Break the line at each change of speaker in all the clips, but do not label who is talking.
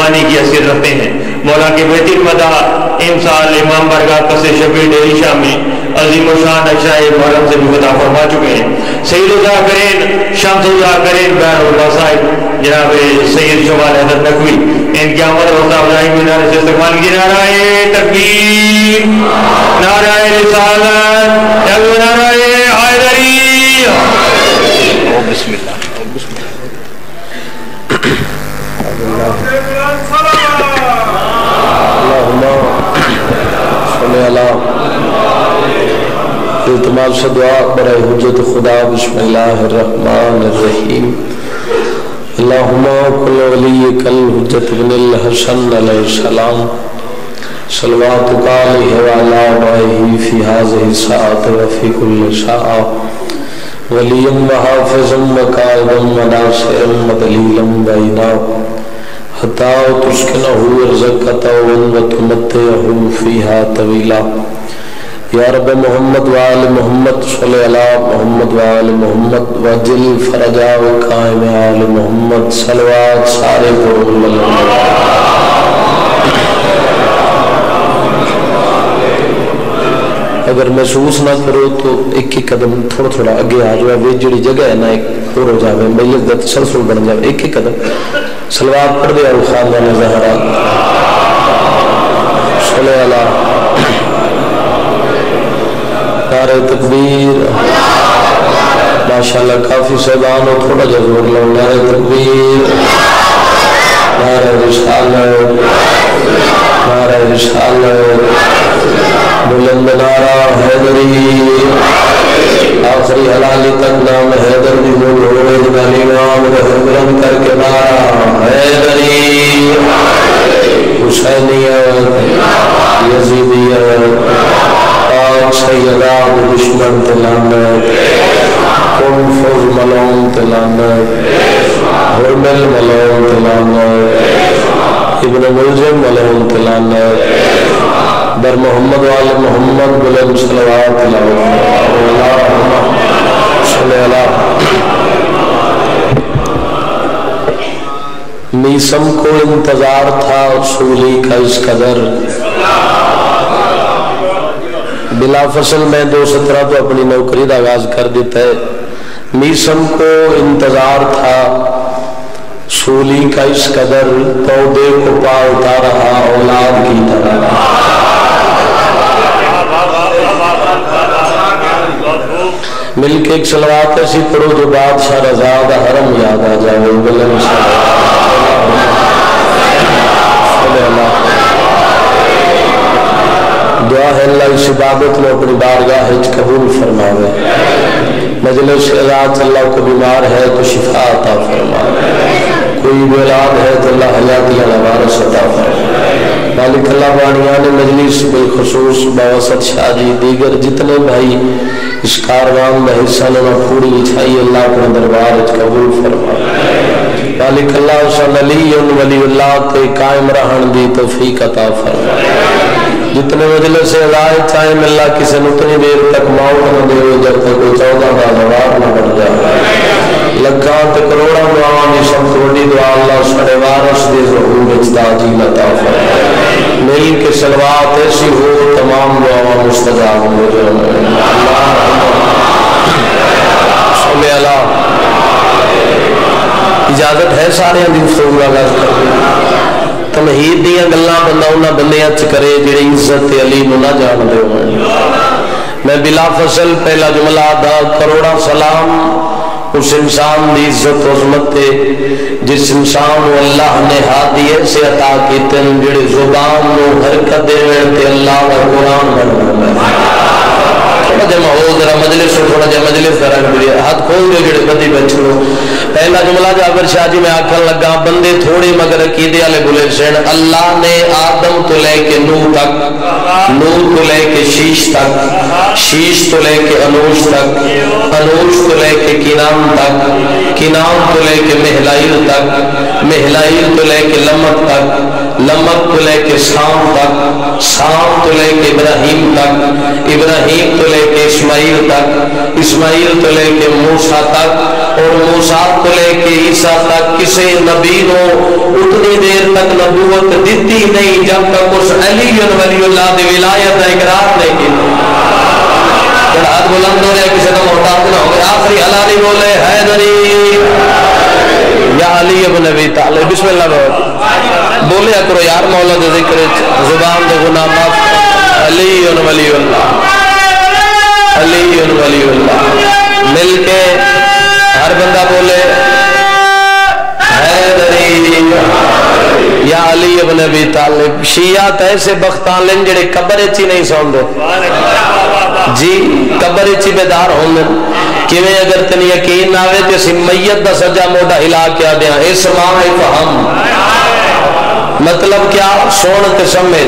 ترجمانی کی حیثیت رکھتے ہیں۔ مولا کے بیت المدح امسال امام برگاہ قصر شفیع ڈیری شاہ میں عظیم و شان عشاء محرم سے بھی خطا فرما چکے ہیں۔ سید الذاکرین شمس الذاکرین بحر الوسائل جناب سید شمال حیدر نقوی ان کی آمد روزہ افزائی میں نعرے سے استقبال کی۔ نعرہ تکبیر، نعرہ رسالت، نعرہ حیدری۔ بسم اللہ التماس سے دعا برائے حجت خدا۔ بسم اللہ الرحمن الرحیم۔ اللہم کل ولیک الحجت بن الحسن علیہ السلام صلواتک علیہ وعلا آبائہ فی هذه الساعة وفی کل ساعة ولیم وحافظم وقائدم وناصرم ودلیلم بینہ حتی تسکنہ ارزقتا وتمتعہ فیہا طویلا۔ یا رب محمد وآل محمد صلی اللہ محمد وآل محمد وجل فرجا وقائم آل محمد صلوات سارے قرون اللہ۔ اگر محسوس نہ کرو تو ایک ایک قدم تھوڑا تھوڑا اگے آ جائے، وہ جڑی جگہ ہے نا ایک اور ہو جائے، میت دا تسلسل بن جائے، ایک ایک قدم صلوات پڑھ دے اور خاندان زہرا صلی اللہ۔ نعرہ تکبیر، ماشاءاللہ کافی صاحبان ہو، تھوڑا جا زور لو۔ نعرہ تکبیر، نعرہ رسالت، نعرہ رسالت، بلند نعرہ حیدری، آخری حلالی تک نام حیدر بھی بول ہوئے جنالی نام بلند کر کے نعرہ حیدری، حسینیت، یزیدیت، سیداد دشمن تلانت، کنفر ملون تلانت، حرمل ملون تلانت، ابن ملزم ملون تلانت، در محمد وآل محمد بلند صلوات اللہم صلی اللہ۔ میسم کو انتظار تھا اصولی کا اس قدر، بلا فصل میں 217 تو اپنی نوکری دا آغاز کر دیتا ہے۔ میسم کو انتظار تھا سولی کا اس قدر، پودے کو پالتا رہا اولاد کی طرح۔ مل کے ایک صلوات ایسی پڑھو جو بادشاہ رضا دا حرم یاد آ جائے۔ بلند صلی اللہ۔ دعا ہے اللہ اس عبادت میں اپنی بارگاہ قبول فرماوے۔ مجلس رات اللہ کو بیمار ہے تو شفا عطا فرمائے، کوئی اولاد ہے تو اللہ حیاتی وارث عطا فرمائے۔ مالک اللہ بانیان مجلس بالخصوص باوسط شاہ جی دیگر جتنے بھائی اس کاروان میں حصہ لینا پوری اچھائی اللہ اپنے دربار قبول فرمائے۔ مالک اللہ حسن علی ولی اللہ کے قائم رہن دی توفیق عطا فرمائے۔ جتنے مجلس سے رائے چاہیں اللہ کسی اتنی دیر تک موت نہ دے جب تک کوئی 14 کا جواب نہ بن جائے۔ لکھاں تے کروڑاں دعاں سب توڑی دعا اللہ سڑے وارث دے ظہور اجتاجیل عطا فرمائے۔ مل کے صلوات ایسی ہو تمام دعاں مستجاب ہو جائے۔ صلی اللہ۔ اجازت ہے سارے دی گفتگو آغاز کرتے تمہید دیاں گلاں بندہ انہاں بندیاں چ کرے جڑے عزت علی نو نہ جان دے ہوں۔ میں بلا فصل پہلا جملہ ادا کروڑا سلام اس انسان دی عزت و عظمت تے جس انسان کو اللہ نے ہادی ایسے عطا کیتے جڑے زبان نو حرکت دے تے اللہ کا قرآن بن گیا۔ تھوڑا جا ماحول ذرا مجلس تھوڑا جا مجلس ذرا ہاتھ کھول دے جڑے بدی بچو۔ پہلا جملہ جابر شاہ جی میں آکھن لگا بندے تھوڑے مگر عقیدے والے بولے سن اللہ نے آدم تو لے کے نوح تک، نوح تو لے کے شیش تک، شیش تو لے کے انوش تک، انوش تو لے کے کنان تک، کنان تو لے کے مہلائل تک، مہلائل تو لے کے لمک تک، لمک تو لے کے سام تک، سام تو لے کے ابراہیم تک، ابراہیم تو لے کے اسماعیل تک، اسماعیل تو لے کے موسیٰ تک، اور موسیٰ کو لے کے عیسیٰ تک۔ کسی نبی نو اتنی دیر تک نبوت دیتی نہیں جب تک اس علی ولی اللہ دی ولایت کا اقرار نہیں کیا۔ جڑا ہاتھ بلند ہو رہا ہے کسی کا محتاج نہ ہو گیا، آخری حلالی بولے حیدری یا علی ابن ابی طالب۔ بسم اللہ بولے کرو یار مولا دے ذکر زبان دے گناہ معاف۔ علی ولی اللہ، علی ولی اللہ، مل کے ہر بندہ بولے حیدری یا علی ابن ابی طالب۔ شیعہ تے ایسے بختان لیں جڑے قبر چی نہیں سون دے جی، قبر چی بیدار ہوندے کیویں اگر تن یقین نہ آوے تے اسی میت دا سجا موڈا ہلا کے آدیاں اسماء فہم، مطلب کیا سون تے سمجھ،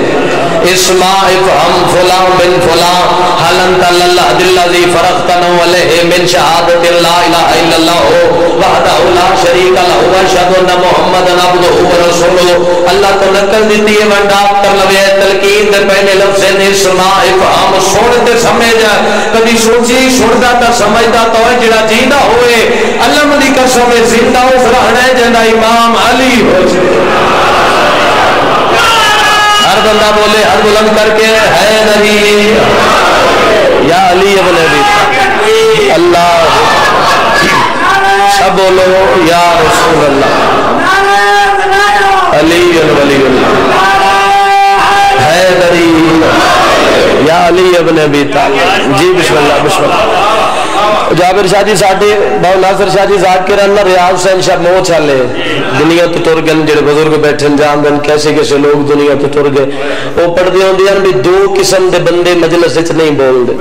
اسماء فہم فلاں بن فلاں حل انت اللہ الذی فرقتنا علیہ من شہادت لا الہ الا اللہ وحدہ لا شریک لہ واشہد ان محمدًا عبدہ ورسولہ۔ اللہ تو نقل دیتی ہے منڈاپ کر لوے تلقین دے پہلے لفظ اسماء فہم سن تے سمجھ، کبھی سوچی سندا تا سمجھدا تو ہے جڑا جیندا ہوئے اللہ دی قسم زندہ اس رہنا ہے جندا امام علی ہو جائے۔ ہر بندہ بولے ہر بلند کر کے حیدری یا علی ابن ابی طالب۔ اللہ سب بولو یا رسول اللہ، علی ولی اللہ، حیدری یا علی ابن ابی طالب۔ جی بسم اللہ بسم اللہ۔ جابر شاہ جی ساڈے بہو ناصر شاہ جی ذاکر اللہ ریاض سے انشاء موہ چلے دنیا تو ٹر گئے، جڑے بزرگ بیٹھے جان دن کیسے کیسے لوگ دنیا تو ٹر گئے۔ وہ پڑھ دے ہوندے ہیں بھی دو قسم دے بندے مجلس وچ نہیں بول دے،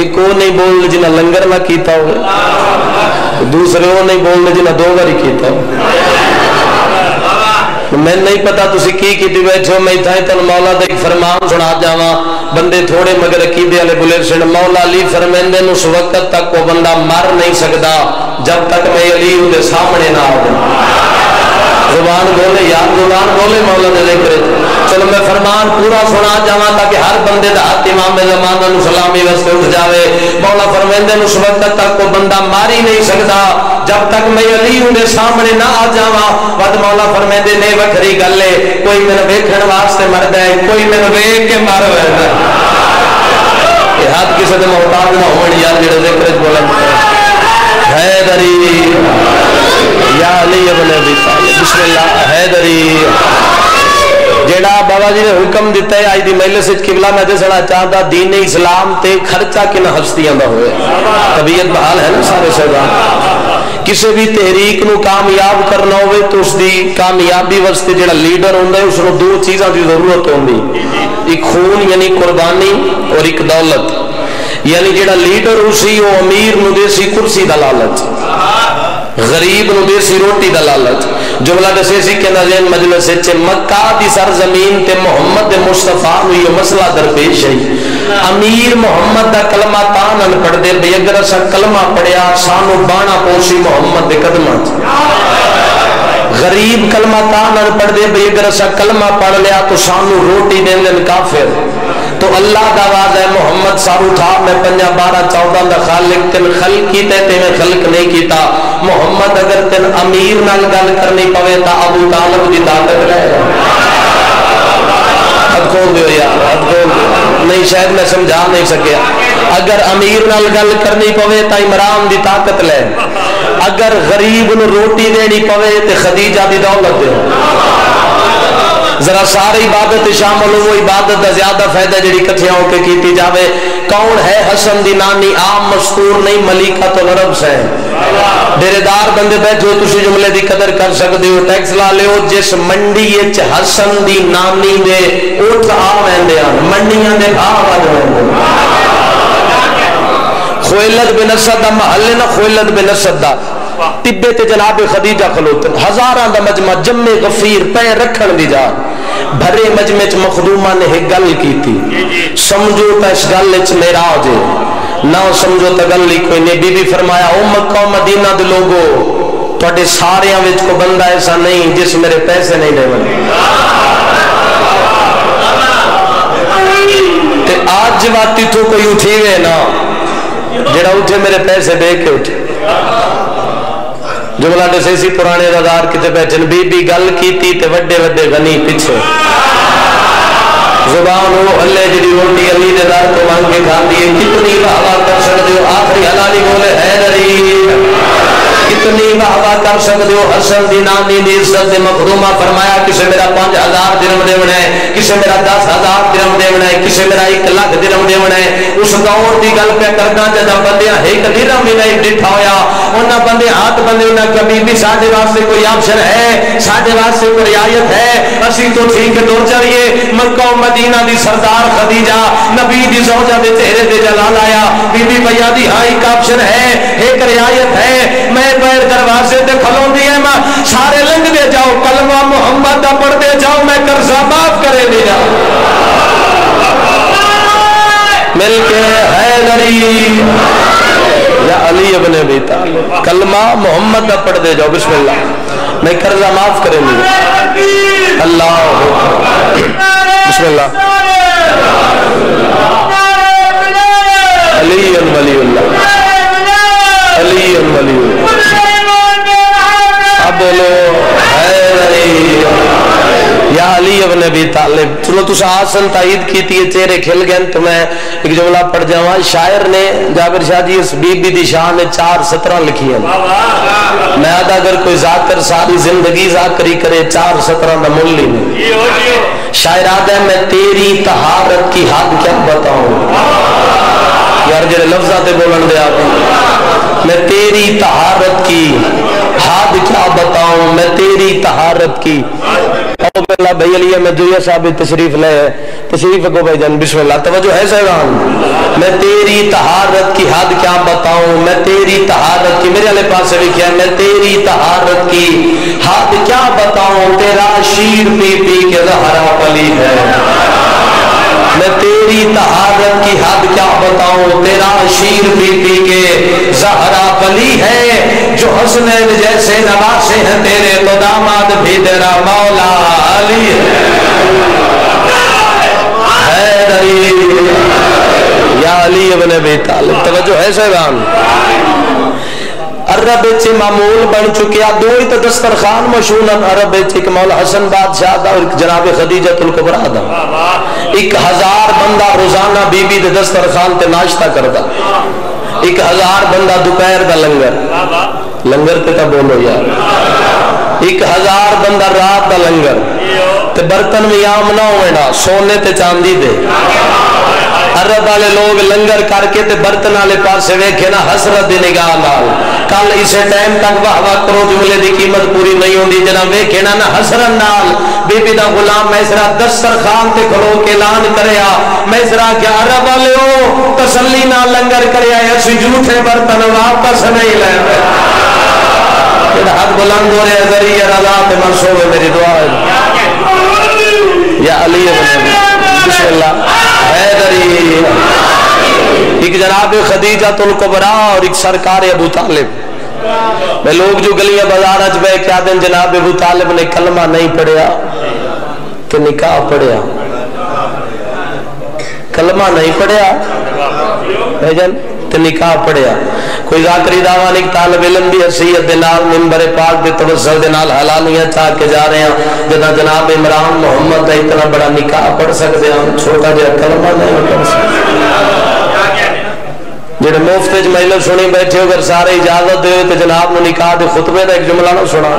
ایک وہ نہیں بول دے جنہاں لنگر نہ کیتا ہوئے، دوسرے وہ نہیں بول دے جنہاں دو باری کیتا ہوئے۔ میں نہیں پتا تسی کی بیٹھے ہو، میں تھائیں تن مولا دے فرمان سنا جاواں، بندے تھوڑے مگر عقیدے والے بلے سن۔ مولا علی فرمیندے اس وقت تک وہ بندہ مر نہیں سکتا جب تک میں علی دے سامنے نہ آؤں۔ زبان بولے یار زبان بولے مولا دے ذکر۔ چلو میں فرمان پورا سنا جاواں تاکہ ہر بندے دا ہاتھ امام زمانہ نو سلامی واسطے اٹھ جاوے۔ مولا فرمیندے اس وقت تک وہ بندہ مار ہی نہیں سکتا جب تک میں علی دے سامنے نہ آ جاواں۔ ود مولا فرمیندے نے وکھری گل ہے، کوئی میرے ویکھن واسطے مردا ہے، کوئی میرے ویکھ کے مر ویندا ہے۔ یہ ہاتھ کسے دے محتاج نہ ہون یار جڑے ذکر بولن حیدری یا علی ابن ابی طالب۔ بسم اللہ حیدری۔ جیڑا بابا جی نے حکم دیتا ہے آئی دی مجلس وچ قبلہ میں دسنا چاہتا دین اسلام تے خرچہ کن ہستیاں دا ہوئے، طبیعت بحال ہے نا سارے شہزاد۔ کسی بھی تحریک نو کامیاب کرنا ہوئے تو اس دی کامیابی واسطے جڑا لیڈر ہوندا ہے اس نو دو چیزاں دی ضرورت ہوندی، ایک خون یعنی قربانی اور ایک دولت۔ یعنی جڑا لیڈر اسی وہ امیر نو دیسی کرسی دا لالچ، غریب نو دیسی روٹی دا لالچ۔ جملہ دسے سی کہ نظر مجلس چے مکہ دی سرزمین تے محمد مصطفیٰ نو یہ مسئلہ درپیش ہے۔ امیر محمد دا کلمہ تانن پڑھ دے بے اگر اسا کلمہ پڑھیا سانو بانا پوسی محمد دے قدمات، غریب کلمہ تانن پڑھ دے بے اگر اسا کلمہ پڑھ لیا تو سانو روٹی دیں دن کافر۔ تو اللہ دا آواز ہے محمد سارو تھا میں 5 12 14 دا خالق تن خلق کیتے تے میں خلق نہیں کیتا۔ محمد اگر تن امیر نال گل کرنی پوے تا ابو طالب دی طاقت لے حد کھول دیو یار، حد کھول دیو نہیں شاید میں سمجھا نہیں سکیا۔ اگر امیر نال گل کرنی پوے تا عمران دی طاقت لے، اگر غریب نو روٹی دینی پوے تے خدیجہ دی دولت دے۔ ذرا ساری عبادت شامل ہو، عبادت دا زیادہ فائدہ جڑی کٹھیاں ہو کے کیتی جاوے۔ کون ہے حسن دی نانی عام مستور نہیں ملیکہ تو غرب سے ڈیرے دار بندے بیٹھو تسی جملے دی قدر کر سکتے ہو۔ ٹیکس لا لے ہو جس منڈی اچ حسن دی نانی دے اٹھ آ ویندے ہیں، منڈیاں دے بھاؤ وڈ ویندے خویلد بن اسد دا محل نہ خویلد بن اسد دا ٹبے تے جناب خدیجہ کھلوتے ہزاراں دا مجمع جمع غفیر پے رکھن دی جا بھرے مجمع چ مخدومہ نے ایک گل کی تھی سمجھو تا اس گل وچ معراج ہے نہ سمجھو تا گل کوئی نہیں۔ بی بی فرمایا او مکہ و مدینہ دے لوگو تواڈے ساریاں وچ کو بندہ ایسا نہیں جس میرے پیسے نہیں دے ون تے آج جواتی تو کوئی اٹھی گئے نا جڑا اٹھے میرے پیسے دے کے اٹھے جملہ دسے سی پرانے رادار کتے بیٹھن بی بی گل کیتی تے وڈے وڈے غنی پیچھے زبان وہ اللہ جی روٹی علی نے دار تو مانگ کے کھا دیے کتنی واہ کر سکتے ہو آخری حلالی بولے حیدری کتنی واہ کر سکتے ہو حسن دی نانی دی عزت دے مخدومہ فرمایا کسے میرا 5000 درہم دیونا ہے کسے میرا 10,000 درہم دیونا ہے کسے میرا 1 لاکھ درہم دیونا ہے اس دور دی گل پہ کرنا جدہ بندیاں ایک درہم بھی نہیں ڈٹھا ہویا انہاں بندے ہاتھ بندے انہاں کبھی بھی ساڑھے واسطے کوئی آپشن ہے ساڑھے واسطے کوئی رعایت ہے اسی تو ٹھیک دور چلیے مکہ و مدینہ دی سردار خدیجہ نبی دی زوجہ دے چہرے دے جلال آیا بی بی بھیا دی ہاں ایک آپشن ہے ایک رعایت ہے میں بیر دروازے تے کھلوں دی ہے سارے لنگ دے جاؤ کلمہ محمد دا پڑھ دے جاؤ میں قرضہ معاف کرے دے جاؤ مل کے حیدری یا علی ابن ابی طالب کلمہ محمد دا پڑھ دے جاؤ بسم اللہ میں قرضہ معاف کرے دے جاؤ اللہ بسم اللہ علی ولی اللہ علی ولی اللہ اب بولو حیدری یا علی ابن ابی طالب چلو تو آسن تائید کی تھی چہرے کھل گئے تو میں ایک جملہ پڑھ جاؤں شاعر نے جابر شاہ جی اس بی بی دی شاہ نے 4 سطرہ لکھی ہیں میں آدھا اگر کوئی ذاکر ساری زندگی ذاکری کرے 4 سطرہ دا ملی نہیں شاعر آدھا ہے میں تیری طہارت کی حد کیا بتاؤں یار جڑے لفظہ تے بولن دے آپ میں تیری طہارت کی حد کیا بتاؤں میں تیری طہارت کی اللہ بھائی علیہ میں دویہ صاحب تشریف لے تشریف کو بھائی جان بسم اللہ توجہ ہے سیغان میں تیری طہارت کی حد کیا بتاؤں میں تیری طہارت کی میرے علیہ پاس سے بھی کیا میں تیری طہارت کی حد کیا بتاؤں تیرا شیر پی پی کے زہرا پلی ہے میں تیری طہارت کی حد کیا بتاؤں تیرا شیر پی پی کے زہرا پلی ہے جو حسنین جیسے نواسے ہیں تیرے تو داماد بھی تیرا مولا علی حیدری یا علی ابن ابی طالب توجہ ہے سیغان عرب چی معمول بن چکیا دوئی تو دسترخان مشہونن عرب چی کہ مولا حسن بادشاہ دا اور جناب خدیجہ الکبریٰ دا 1000 بندہ روزانہ بی بی دے دسترخان تے ناشتہ کردا 1000 بندہ دوپہر دا لنگر تے تا بولو یار 1000 بندہ رات دا لنگر تے برتن میں یام نہ ہوئے سونے تے چاندی دے عرب والے لوگ لنگر کر کے تے برتن والے پاسے ویکھے نا حسرت دی نگاہ نال کل اسے ٹائم تک واہ واہ کرو جملے دی قیمت پوری نہیں ہوندی جنا ویکھے نا حسرت نال بی بی دا غلام میسرا دسترخوان تے کھلو کے اعلان کریا میسرا کیا عرب والے ہو تسلی نال لنگر کریا ایسی جھوٹے برتن واپس نہیں لے کہ حد بلند ہو رہے ذریعہ رضا پہ منصوب ہے میری دعا ہے یا علی بسم اللہ حیدری ایک جناب خدیجہ الکبریٰ اور ایک سرکار ابو طالب میں لوگ جو گلیاں بازار اچ بے کیا دن جناب ابو طالب نے کلمہ نہیں پڑھیا کہ نکاح پڑھیا کلمہ نہیں پڑھیا بھیجن تو نکاح پڑھیا کوئی ذاکری دعوان ایک طالب علم بھی حسیت دنال ممبر پاک دے توسل دنال حلالیاں چاہ کے جا رہے ہیں جنا جناب عمران محمد دا اتنا بڑا نکاح پڑھ سکتے ہیں چھوٹا جا کلمہ نہیں پڑھ سکتے جڑے مفتج مجلس سنی بیٹھے اگر سارے اجازت دے تو جناب نے نکاح دے خطبے دا ایک جملہ نہ سنا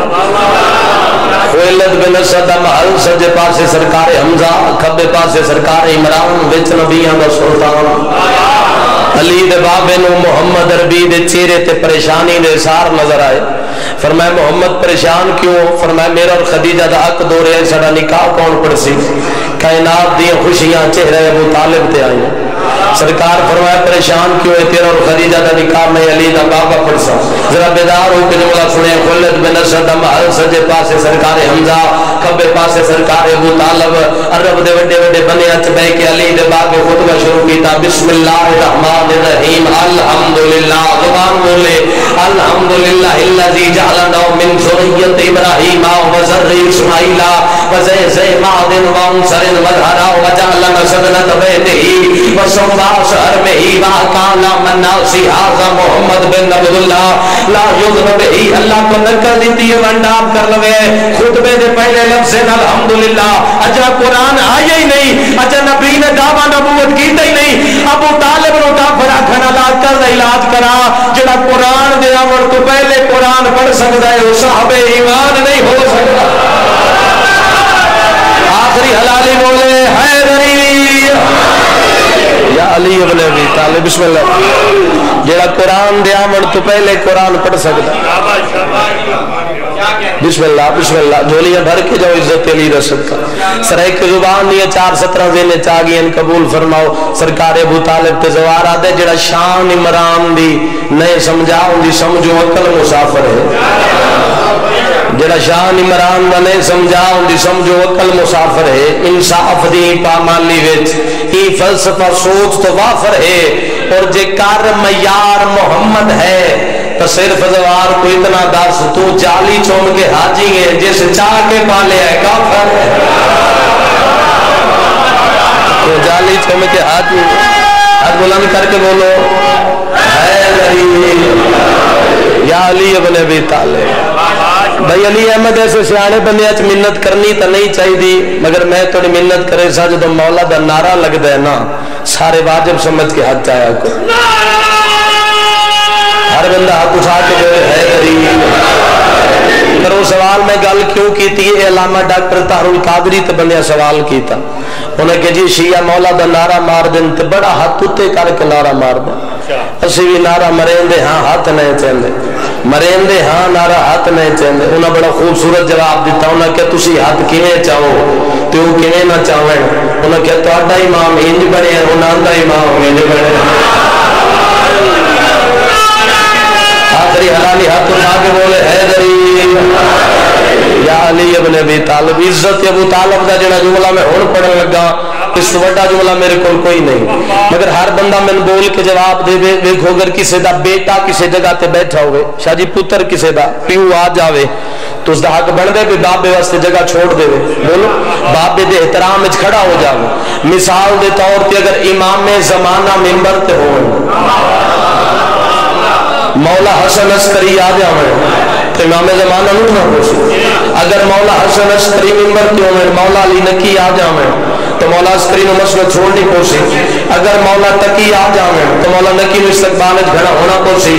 خویلت بن اسد محل سجے پاسے سرکار حمزہ کھبے پاسے سرکار عمران وچ نبیان دا سلطان علی دے بابے نو محمد عربی دے چہرے تے پریشانی دے اثار نظر آئے فرمایا محمد پریشان کیوں فرمایا میرا اور خدیجہ دا حق دو رہے سڑا نکاح کون پڑھ سی کائنات دی خوشیاں چہرے ابو طالب تے آئیں سرکار فرمایا پریشان کیوں ہے تیرا اور خدیجہ دا نکاح میں علی دا بابا پڑھ سا ذرا بیدار ہو کے جملہ سنے خلد بن اسد محل سجے پاسے سرکار حمزہ کھبے پاسے سرکار ابو طالب عرب دے وڈے وڈے بنے اچ بے کے علی دے بابے خطبہ شروع کیتا بسم اللہ الرحمن الرحیم الحمدللہ زبان بولے الحمدللہ الذی جعلنا من ذریۃ ابراہیم و ذریۃ اسماعیل وزيز ماض وانصر والهرى وجعل نسدنا بيته وصوبا شهره وكان من ناصي هذا محمد بن عبد الله لا يذن به اللہ کو نکل دیتی ہے ونڈاب کر لوے خطبے دے پہلے لفظ الحمدللہ اجا قرآن آیا ہی نہیں اجا نبی نے دعویٰ نبوت کیتا ہی نہیں ابو طالب نو کافر آکھن علاج کر علاج کرا جڑا قرآن دے آمر تو پہلے قرآن پڑھ سکتا ہے وہ صاحب ایمان نہیں ہو سکتا آخری حلالی بولے حیدری یا علی ابن ابی طالب بسم اللہ جڑا قرآن دے آمن تو پہلے قرآن پڑھ سکتا بسم اللہ جھولیاں بھر کے جاؤ عزت علی رسول کا سرائے کی زبان دیئے 4-17 زینے چاگئیں قبول فرماؤ سرکار ابو طالب تے زوار آدھے جڑا شان عمران دی نئے سمجھاؤں دی سمجھو عقل مسافر ہے جڑا شان عمران دا نہیں سمجھاؤں دی سمجھو عقل مسافر ہے انصاف دی پامالی وچ ہی فلسفہ سوچ تو وافر ہے اور جے کار معیار محمد ہے تو صرف دوار کو اتنا دس تو جالی چوم کے حاجی ہے جس چاہ کے پالے ہے کافر ہے تو جالی چوم کے حاجی ہے ہاتھ بلند کر کے بولو حیدری یا علی ابن ابی طالب بھائی علی احمد ایسے سیانے بندے اچھ منت کرنی تا نہیں چاہی دی مگر میں توڑی منت کرے سا جو مولا دا نعرہ لگ دے نا سارے واجب سمجھ کے حد چاہیا کو ہر بندہ حق اٹھا کے جو ہے کرو سوال میں گل کیوں کی تھی علامہ ڈاکٹر طاہر القادری تے بندیا سوال کی تھا انہیں کہ جی شیعہ مولا دا نعرہ مار دیں تے بڑا ہاتھ اتے کر کے نعرہ مار دیں اسی بھی نعرہ مرین دے ہاں ہاتھ نہیں چاہتے مرین دے ہاں نعرہ ہاتھ نہیں چاہتے انہیں بڑا خوبصورت جواب دیتا انہیں کہ تسی ہاتھ کیویں چاہو تو کیویں نہ چاہیں انہیں کہ تو اڈا امام انج بنے ہیں انہیں اڈا امام انج بنے آخری حلالی ہاتھ اٹھا کے بولے حیدری یا علی ابن ابی طالب عزت ابو طالب دا جڑا جملہ میں ہون پڑھنے لگا اس وڈا جملہ میرے کو کوئی نہیں مگر ہر بندہ میں بول کے جواب دے دیکھو اگر کسی دا بیٹا کسی جگہ تے بیٹھا ہوئے شاہ جی پتر کسی دا پیو آ جاوے تو اس دا حق بن دے بھی باپ بے واسطے جگہ چھوڑ دے بولو باپ بے دے احترام اچھ کھڑا ہو جاوے مثال دے طور پہ اگر امام زمانہ ممبر تے ہوئے مولا حسن عسکری آ جاوے تو امام زمانہ نہیں نہ ہو سکتے اگر مولا حسن عسکری ممبر کیوں میں مولا علی نکی آ جاوے تو مولا عسکری نو مسئلہ چھوڑنی پوسی اگر مولا تقی آ جاوے تو مولا نکی نو استقبال گھڑا ہونا پوسی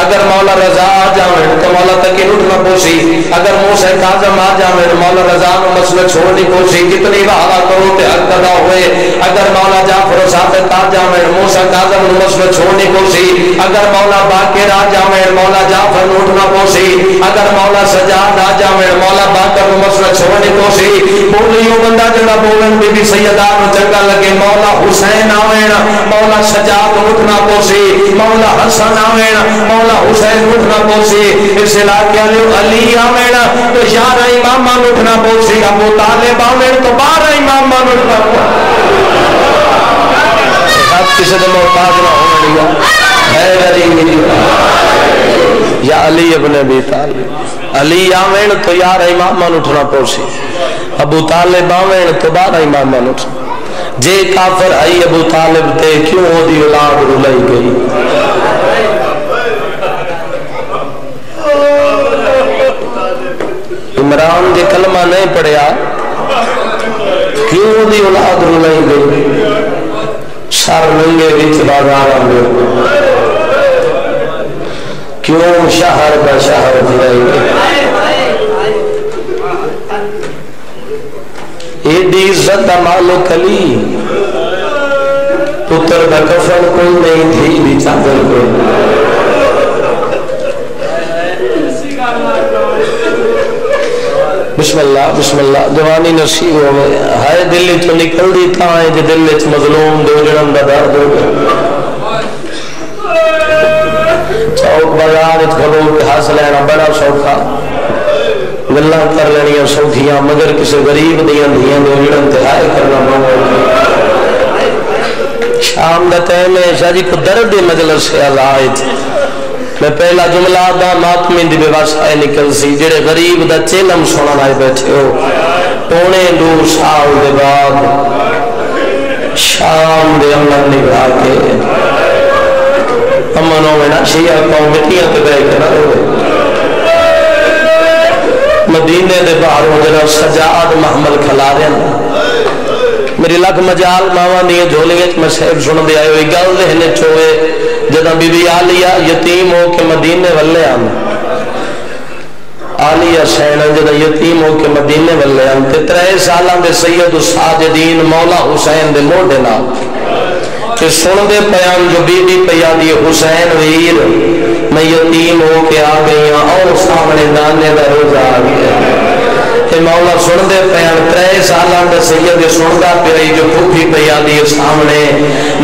اگر مولا رضا آ جاوے تو مولا تقی نٹھنا پوسی اگر موسیٰ کاظم آ جاوے تو مولا رضا نو مسئلہ چھوڑنی پوسی کتنی وحدہ کرو تے حق ادا ہوئے اگر مولا جعفر و صادق آ جاوے موسیٰ کاظم نو مسئلہ چھوڑنی پوسی اگر مولا باقر آ جاوے مولا جعفر نو اٹھنا پوسی اگر مولا سجاد آ جاوے مولا باقر نو مسئلہ چھوڑنی پوسی بولیوں بندہ جڑا بولن بی بی سیدہ نو چنگا لگے مولا حسین آوین مولا سجاد اٹھنا پوسی مولا حسن آوین مولا حسین اٹھنا پوسی اس علاقے علی آوین تو 11 امامان اٹھنا پوسی ابو طالب آوین تو 12 امامان اٹھنا پوسی سب کسی دے محتاج نہ ہونے لیا حیدری یا علی ابن ابی طالب علی آوین تو 11 امامان اٹھنا پوسی ابو طالب آوین تو 12 امامان اٹھنا جے کافر آئی ابو طالب تے کیوں ہو دی اولاد رلائی گئی عمران جے کلمہ نہیں پڑھیا کیوں ہو دی اولاد رلائی گئی سر ننگے وچ بازار آنگے کیوں شہر با شہر دلائی گئی ایڈی عزت دا مالو کلی پتر دا کفن کوئی نہیں تھی بھی چادر کوئی بسم اللہ جوانی نصیب ہوئے ہائے دلی تو نکل دی تھا ہے جو دل اچ مظلوم دو جنم دا درد ہو گئے چوک بازار اچ کھلو کے حاصل لینا بڑا سوکھا گلہ کر لینیاں سوکھیاں مگر کسی غریب دیاں دیاں دو جنم تہائے کرنا مانگو شام دا ٹائم ہے شاہ جی کو درد مجلس سے آزائد میں پہلا جملہ دا ماتمین دی بے واسطہ نکل سی جڑے غریب دا چیلم سونا لائے بیٹھے ہو پونے 2 سال دے بعد شام دے عمل نگاہ کے امنوں میں نہ شیعہ قوم مٹیاں تے بے کے نہ ہوئے مدینے دے باہر وجہ سجاد محمل کھلا رہے ہیں میری لکھ مجال ماما دیئے جھولیت میں صحب سن دے آئے ہوئی گل دے ہنے چوئے جدہ بی بی آلیہ یتیم ہو کے مدینے والے آن آلیہ سینہ جدہ یتیم ہو کے مدینے والے آن 3 سالان دے سید الساجدین مولا حسین دے موڑے نا کہ سن دے پیان جو بی بی پیان دی حسین ویر میں یتیم ہو کے آ گئی ہوں اور سامنے نانے دا روز آ گیا کہ مولا سن دے پیان 3 سالان دے سید سن دا پیائی جو بھوکی پیان دی سامنے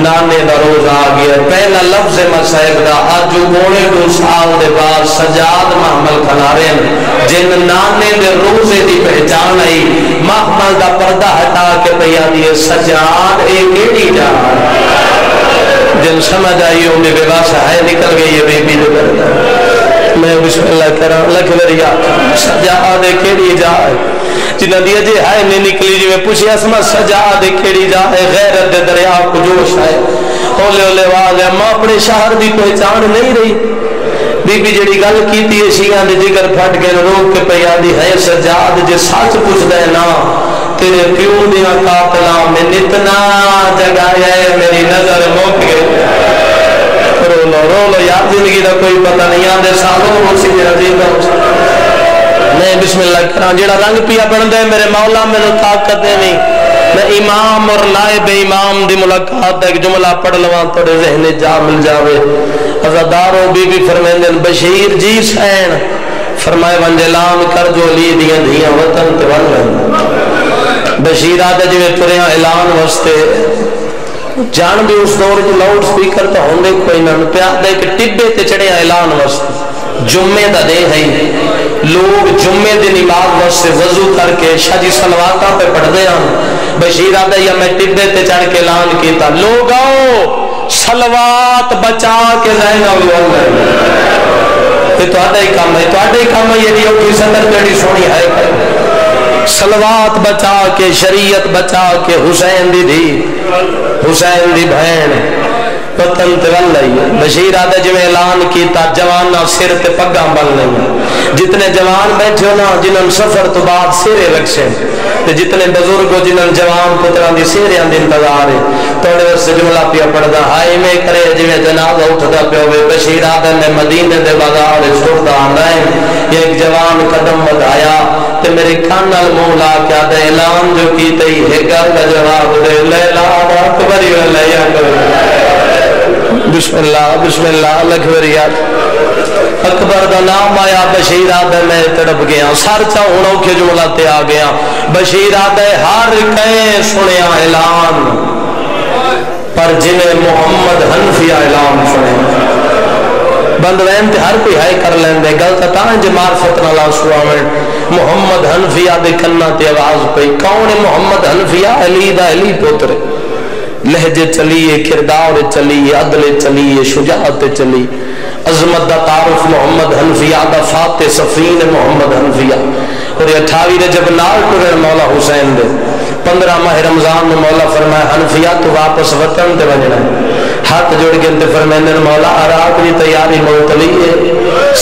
نانے دا روز آ گیا پہلا لفظ مسائب دا آج جو گونے 2 سال دے بعد سجاد محمل کھنارین جن نانے دے روزے دی پہچان آئی محمل دا پردہ ہٹا کے پیان دی سجاد ایک ایڈی جا جن سمجھ آئی ہوں بے باسا ہے نکل گئی ہے بے بی دے کر میں بسم اللہ کرا لکھ وریا سجاد کیڑی جائے جنہ دیا جی ہے نہیں نکلی جی میں پوچھی اسما سجاد کیڑی جائے غیرت دے دریا کو جوش ہے اولے اولے واضح ماں اپنے شہر دی پہچان نہیں رہی بی بی جڑی گل کی تھی شیعہ دے جگر پھٹ کے روک کے پیادی ہے سجاد جے سچ پوچھ دے نا تیرے پیو دیا قاتلہ میں نتنا جگایا ہے میری نظر موکے رو لو یاد زندگی دا کوئی پتہ نہیں آدھے سالوں روسی میرا دین دا میں بسم اللہ کران جیڑا رنگ پیا بن دے میرے مولا میں نے طاقت دے نہیں میں امام اور نائب امام دی ملاقات ایک جملہ پڑھ لوان توڑے ذہن جا مل جاوے ازادارو بی بی فرمیندن بشیر جی سین فرمائے ونجلان کر جو لی دیاں دیاں وطن تیوان رہن بشیر آدھے جو تریاں اعلان وستے جان بھی اس دور جو لاؤڈ سپیکر تو ہوندے کوئی نہ پیادے کہ ٹبے تے چڑے اعلان وستے جمعے دا دے ہیں لوگ جمعے دی نماز وستے وضو کر کے شاجی سلواتاں پہ پڑھ دے ہیں بشیر آدھے یا میں ٹبے تے چڑھ کے اعلان کیتا لوگ آؤ سلوات بچا کے رہنا ہوئے یہ تو آدھے ہی کام ہے یہ دیو کی صدر پیڑی سونی ہے سلوات بچا کے شریعت بچا کے حسین دی دی حسین دی بہن وطن تول لئی بشیر آدھے جو اعلان کیتا جوان نہ سر تے پگاں بن لئی جتنے جوان بیٹھے ہو نا جنہوں سفر تو بعد سیرے رکھشے جتنے بزرگ ہو جنہوں جوان پتران دی سیرے اندھ انتظار ہے توڑے اس جملہ پیا پڑھدا ہائی میں کرے جو جنازہ اٹھدا پیا ہوئے بشیر آدھے نے مدینے دے بازار چھوڑدا آنائیں یہ ایک جوان قدم بدھایا تے میرے کانال مولا کیا دے اعلان جو کی تئی ہے گھر کا جواب دے لیلا اکبری واللہ بسم اللہ لکھوریات اکبر دا نام آیا بشیر آدھے میں تڑپ گیا سار چاہونوں کے جملہ تے آ گیا بشیر آدھے ہر کہیں سنیا اعلان پر جنہیں محمد حنفیہ اعلان سنے بند وین تے ہر کوئی ہائے کر لین دے گلتا تاں جے معرفت نہ لاسو آمین محمد حنفیہ دے کنہ تے آواز پئی کون محمد حنفیہ علی دا علی پوترے لہجے چلیے کردار چلیے عدل چلیے شجاعت چلی عظمت دا تعارف محمد حنفیہ دا فاتح صفین محمد حنفیہ اور 28 رجب نال ٹرے مولا حسین دے 15 ماہ رمضان میں مولا فرمایا حنفیہ تو واپس وطن دے بجنا ہے ہاتھ جوڑ کے انتے فرمیندے مولا عراق دی تیاری معطلی ہے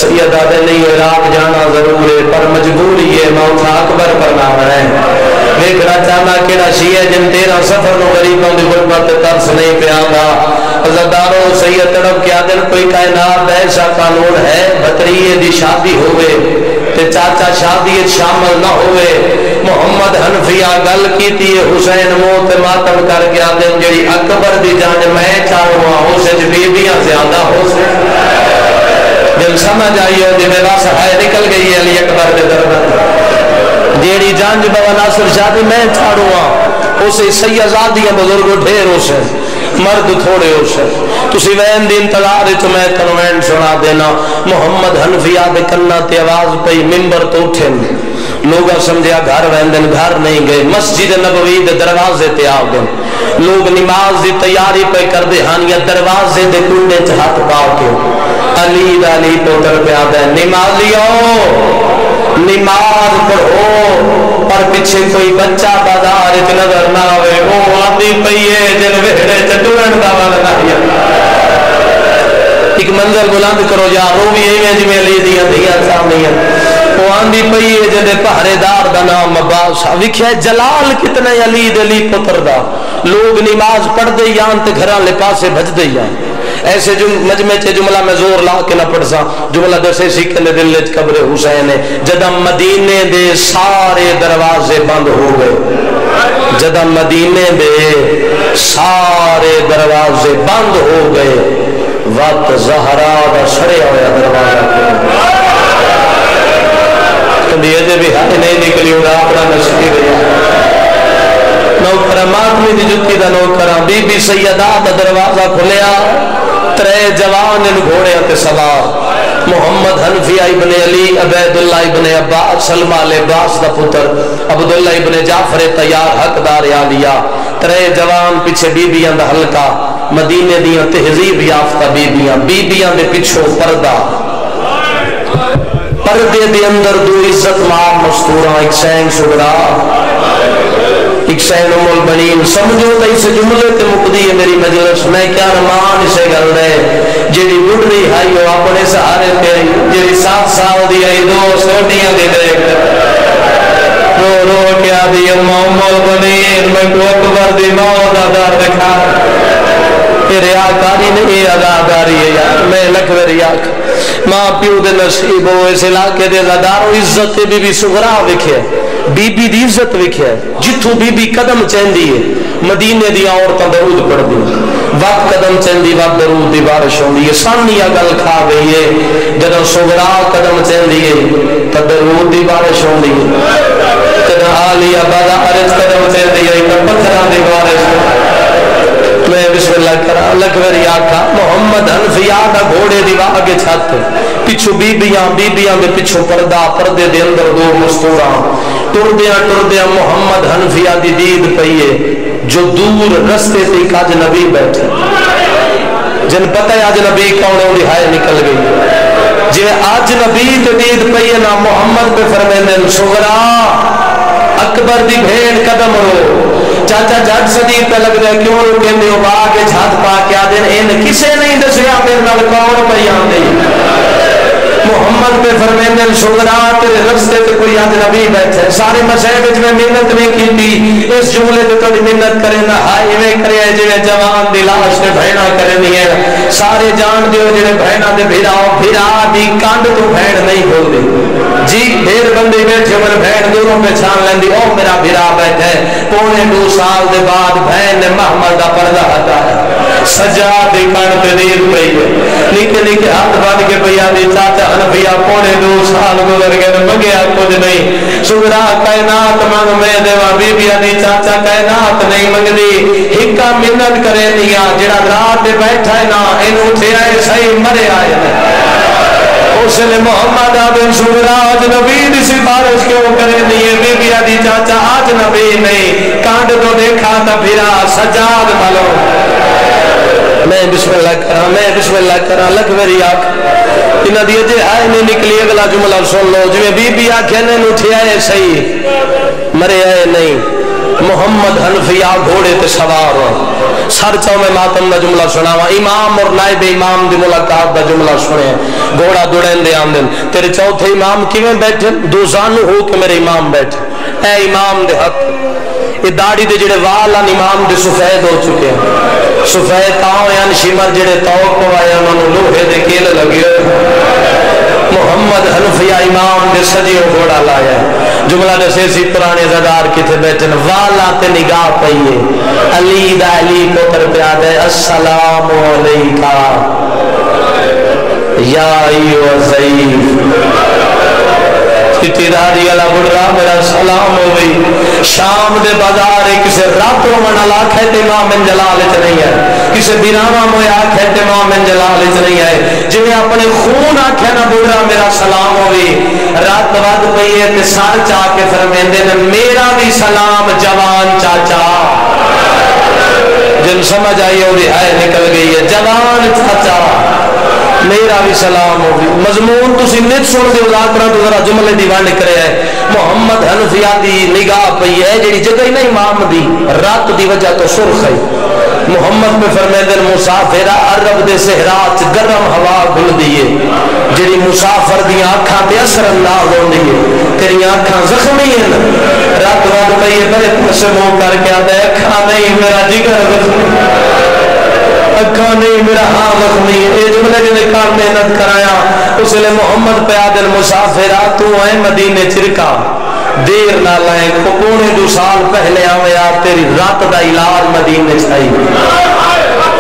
سید آدھے نہیں عراق جانا ضرور ہے پر مجبوری ہے موت اکبر پر نہ ہے دیکھنا چاہنا کیڑا شیعہ جن 13 سفر نو غریبوں دی غربت ترس نہیں پہ آگا عزدارو سید تڑپ کیا دن کوئی کائنات ایسا قانون ہے بطریے دی شادی ہوئے تے چاچا شادی شامل نہ ہوئے محمد حنفیہ گل کی تھی حسین موت ماتم کر گیا دن جڑی اکبر دی جان میں چاہوں ہوں سے بیبیاں زیادہ ہو سے جن سمجھ آئی ہو دی میرا سہائے نکل گئی ہے علی اکبر دے دربار جیڑی جان جو بابا ناصر شادی میں چھاڑوں اسے سیازادیاں بزرگوں ڈھیر ہو سے مرد تھوڑے ہو سے تسی وین دی انتظار تو میں کنوین سنا دینا محمد حنفیہ دے کنہ تے آواز پئی ممبر تو اٹھیں لوگا سمجھیا گھر ویندن گھر نہیں گئے مسجد نبوی دے دروازے تے آ گئے لوگ نماز دی تیاری پہ کر دے ہاں یا دروازے دے کنڈے چ ہاتھ پا کے علی علی پوتر پہ آ دے نمازیوں نماز پڑھو پر پیچھے کوئی بچہ بازار وچ نظر نہ آوے او آندی پئی ہے جن ویڑے چ ٹرن دا ول نہیں ایک منظر بلند کرو یار وہ بھی ایویں جویں علی دیاں دھیاں سامنے وہ آندی پئی ہے جدے پہرے دار دا نام عباس ویکھیا جلال کتنا علی دلی پتر دا لوگ نماز پڑھ دے یان تے گھراں لے پاسے بھج دے یان ایسے مجمع چ جملہ میں زور لا کے نہ پڑھ سا جملہ دسے سی کہ دل وچ قبر حسین ہے جدہ مدینے دے سارے دروازے بند ہو گئے جدہ مدینے دے سارے دروازے بند ہو گئے وقت زہرا دا سڑیا ہویا دروازہ کبھی یہ بھی ہاتھ نہیں نکلی ہوگا اپنا نصیب نوکرہ ماتمی دی جتی دا نوکرہ بی بی سیدہ دا دروازہ کھلیا ترے جوان ان گھوڑے تے سوار محمد حنفیہ ابن علی عبیداللہ ابن عباس سلمہ عباس دا پتر عبداللہ ابن جعفر تیار حقدار عالیہ ترے جوان پیچھے بی بیاں دا حلقہ مدینے دیاں تہذیب یافتہ بی بیاں دے پیچھو پردہ پردے دے اندر دو عزت مار مستورہ ایک سین شگرا ایک سین ام البنین سمجھو تا اسے جملے تے مقدی ہے میری مجلس میں کیا رمان اسے گل رہے جیڑی بڑھنی ہائی ہو اپنے سہارے تے جیڑی 7 سال دی آئی 2 سوٹیاں دے دیکھ رو رو کیا دی ام البنین میں کو اکبر دی موت آدھار دکھا یہ ریاکاری نہیں عذاباری ہے یار میں لکھو ریاک ماں پیو دے نصیب ہو اس علاقے دے زدار و عزت بی بی سغرا وکھے بی بی دی عزت وکھے جتھو بی بی قدم چہندی ہے مدینے دی عورتاں درود پڑھ دی وقت قدم چہندی وقت درود دی بارش ہوندی ہے سانی گل کھا گئی ہے جدوں سغرا قدم چہندی ہے تے درود دی بارش ہوندی ہے جدوں عالیہ بازار قدم چہندی ہے تے پتھراں دی بارش میں بسم اللہ کرا لکھوری آکھا محمد حنفیہ دا گھوڑے دی واگے چھت پچھو بی بیاں دے پچھو پردے دے اندر 2 مستوراں ٹردیاں محمد حنفیہ دی دید پئیے جو دور رستے تے ایک اجنبی بیٹھے جن پتہ ہے اجنبی کون ہے ہائے نکل گئی جی اجنبی تے دید پئیے نا محمد پہ فرمیندے سغرا اکبر دی بھیڑ قدم رو چاچا جھٹ صدیق پہ لگ دے کیوں رو کہندے ہو باغ چھت پا کے آدھے ان کسے نہیں دسیا میرے نال کون پئی آندی محمد پہ فرمیندے سغرا تیرے رستے تے کوئی اجنبی بیٹھے سارے مسائب وچ میں محنت نہیں کیتی اس جملے تے تھوڑی محنت کرے نہ ہائے ایویں کرے جویں جوان دی لاش تے بہنا کرنی ہے سارے جان دیو جڑے بہنا دے بھرا دی کانڈ تو بہن نہیں بولدی جی ڈھیر بندے بیٹھے پر بہن دونوں پہچان لیندی او میرا بھرا بیٹھے پونے 2 سال دے بعد بہن نے محمد دا پردہ ہٹایا سجاد دی کانڈ تے دیر پئی ہے نکے ہاتھ بن کے پیا دی چاچا حنفیہ پونے 2 سال گزر گئے مگیا کچھ نہیں سغرا کائنات منگ میں دیوا بی بی دی چاچا کائنات نہیں منگدی ہکا منت کرے دیا جڑا رات دے بیٹھا ہے نا این اٹھے آئے صحیح مرے آئے اس نے محمد بن سغرا آج نبی دی سفارش کیوں کرے دیئے بی بی دی چاچا آج نبی نہیں کانڈ تو دیکھا تا پھرا سجاد ملو میں بسم اللہ کرا لکھ میری آنکھ انہاں دی اجے آئے نہیں نکلی اگلا جملہ سن لو جو بی بی آنکھیں نے اٹھے آئے صحیح مرے آئے نہیں محمد حنفیہ گھوڑے تے سوار سر چاو میں ماتم دا جملہ سناوا امام اور نائب امام دی ملاقات دا جملہ سنے گھوڑا دوڑین دے آمدن تیرے چوتھے امام کیویں بیٹھے 2 زانو ہو کہ میرے امام بیٹھے اے امام دے حق یہ داڑی دے جڑے والان امام دے سفید ہو چکے ہیں سفید تاؤں یعنی شمر جڑے تاؤں کو آئے انہوں لوہے دے کیلے لگے محمد حنفیہ امام دے سجیو گھوڑا لایا جملہ جیسے سی پرانے زدار کی تھے بیٹھن والا تے نگاہ پئیے علی دا علی کو تر پیاد ہے السلام علیکہ یا ایو ضعیف اتداری اللہ بڑھا میرا سلام ہوئی شام دے بازار کسے رات رومن اللہ کہتے امام من جلال اچھ نہیں ہے کسے بیرانا مویا کہتے امام من جلال اچھ نہیں ہے جنہیں اپنے خون آکھے نہ بڑھا میرا سلام ہوئی رات وقت پہیے تے سار چاہ کے فرمیندے نے میرا بھی سلام جوان چاچا جن سمجھ آئی ہو بھی آئے نکل گئی ہے جوان چاچا میرا بھی سلام ہوگی مضمون تسی نت سن دے ذاکرہ تو ذرا جملے دی ونڈ کرے ہے محمد حنفیہ دی نگاہ پئی ہے جڑی جگہ ہی نہیں امام دی رات دی وجہ تو سرخ ہے محمد میں فرمیدن مسافرہ عرب دے صحرات گرم ہوا گھل دیئے جڑی مسافر دی آنکھاں تے اثر انداز ہون دیئے تیری آنکھاں زخمی ہیں رات وقت پئیے بڑے پسے منہ کر کے آدھے اکھاں نہیں میرا جگر زخمی اکھاں نہیں میرا ہاں زخمی اے جملے جنہیں کام محنت کرایا اس لئے محمد پیادل مسافرہ تو ہے مدینے چرکا دیر نہ لائیں پونے 2 سال پہلے آوے آپ تیری رات دا علاج مدینے چاہیے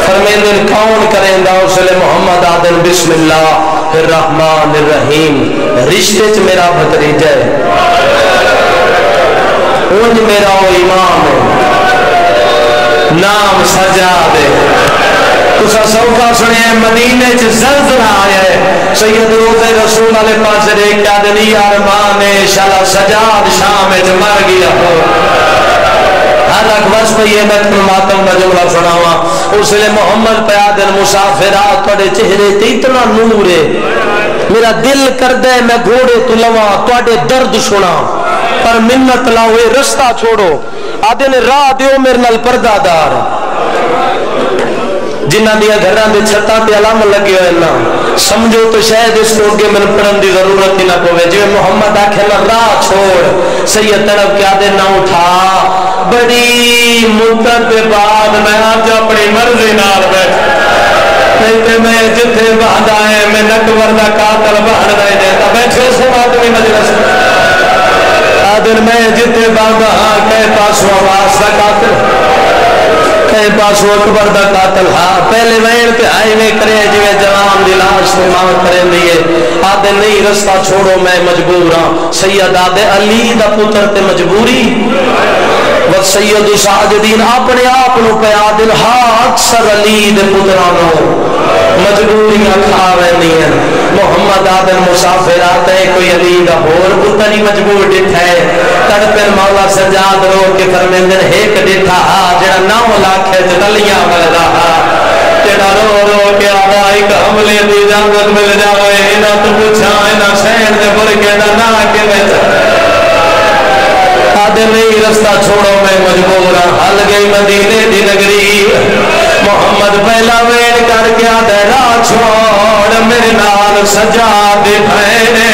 فرمیدن کون کریں دا اس لئے محمد آدن بسم اللہ الرحمن الرحیم رشتے چ میرا بھتریجہ ہے انج میرا وہ امام ہے نام سجاد ہے تسا سوکا سنے ہیں مدینے چ زلزلہ آیا ہے سید روز رسول علیہ پاس رے کیا دنی آرمان شالا سجاد شام چ مر گیا ہو ہر اکبس پہ یہ میں ماتم کا جملہ سناوا اس لئے محمد پیادل مسافرات توڑے چہرے تے اتنا نور ہے میرا دل کر دے میں گھوڑے تو لوا توڑے درد سنا پر منت لاؤے رستہ چھوڑو آدھے نے راہ دیو میرے نال پردہ دار جنہ دیا گھران دے چھتا تے علام لگے ہوئے نا سمجھو تو شاید اس کو کہ من پڑھن دی ضرورت ہی نہ پوے جو محمد آکھے نا راہ چھوڑ سید طرف کیا دے نہ اٹھا بڑی مدت کے بعد میں آج اپنی مرضی نال بیٹھ نہیں تے میں جتھے بعد آئے میں نکور دا قاتل باہر نہیں دیتا بیٹھے سے بات میں مجلس آدھر میں جتھے بعد ہاں کہے پاسو آواز دا قاتل کہیں پاسو اکبر دا قاتل ہاں پہلے وین پہ آئے میں کرے جوے جوان دلاش میں ماں کریں دیئے آدھے نہیں رستہ چھوڑو میں مجبور ہاں سید آدھے علی دا پتر تے مجبوری وَسَيَّدُ سَاجِدِينَ اپنے آپنو پہ آدھل ہاں اکثر علی دے پترانو مجبوریاں کھاوے نہیں ہیں محمد آدھل مسافر آتا ہے کوئی علی دا ہور پتر ہی مجبور ڈٹھا ہے تڑپن مولا سجاد رو کے فرمیندن ایک ڈٹھا جڑا 9 لاکھ ہے جنلیاں مل رہا جڑا رو رو کے آدھا ایک حملے دی جانت مل جاوے اینا تو پوچھا اینا سین دے برکے دا نا کے بیچا آدھے نہیں رستہ چھوڑو میں مجبورا حل گئی مدینے دی نگری محمد پہلا وین کر کے آدھے راہ چھوڑ میرے نال سجاد بھینے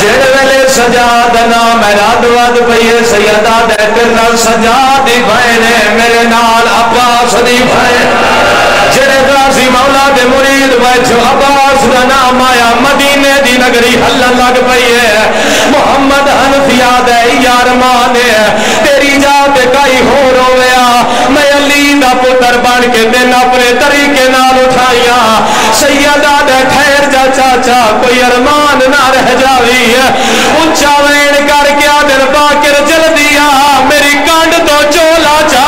جڑ ویلے سجاد نام راد واد پئیے سیدہ دے کرنال سجاد بھینے میرے نال عباس دی بھینے جڑے غازی مولا دے مرید بیٹھو عباس دا نام آیا مدینے دی نگری حلن لگ پئیے محمد حنفیہ دے یار مانے تیری جات کئی ہو رویا میں علی دا پتر بن کے دن اپنے طریقے نال اٹھائیا سیدہ دے ٹھہر جا چاچا کوئی ارمان نہ رہ جاوی اونچا وین کر کے آدر باکر جل دیا میری کانڈ تو چولا چا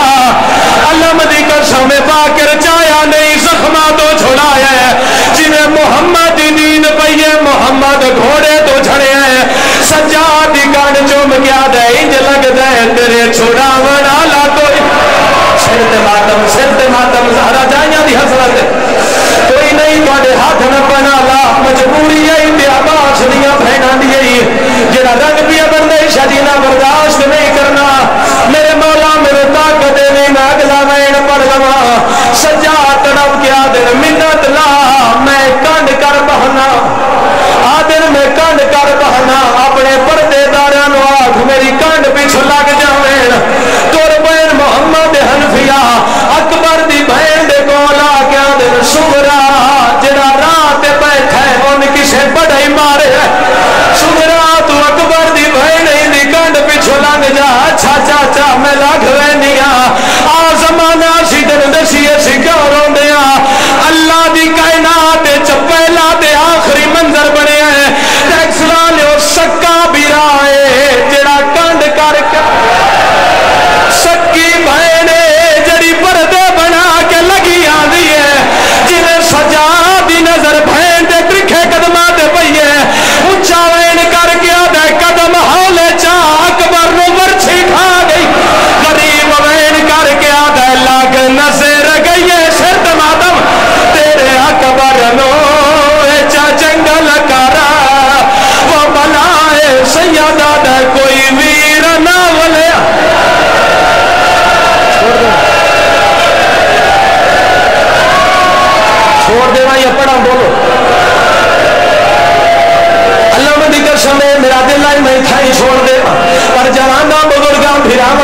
علم دی قسم باکر چایا نہیں زخمہ تو چھڑایا جنہیں محمد دین پئیے محمد گھوڑے تو جھڑے ہیں سجاد کانڈ چوم گیا دے انج لگ دے تیرے چھوڑا ونالا کوئی سرد ماتم زہرہ جائیاں دی حضرت کوئی نہیں توڑے ہاتھ نہ بنا لا مجبوری ہے انتہا باش دیا بھینا دیئے جنہ رنگ پیا بندے شجینہ برداشت نہیں کرنا
تھائی چھوڑ دے پر جوانا بزرگاں پھراواں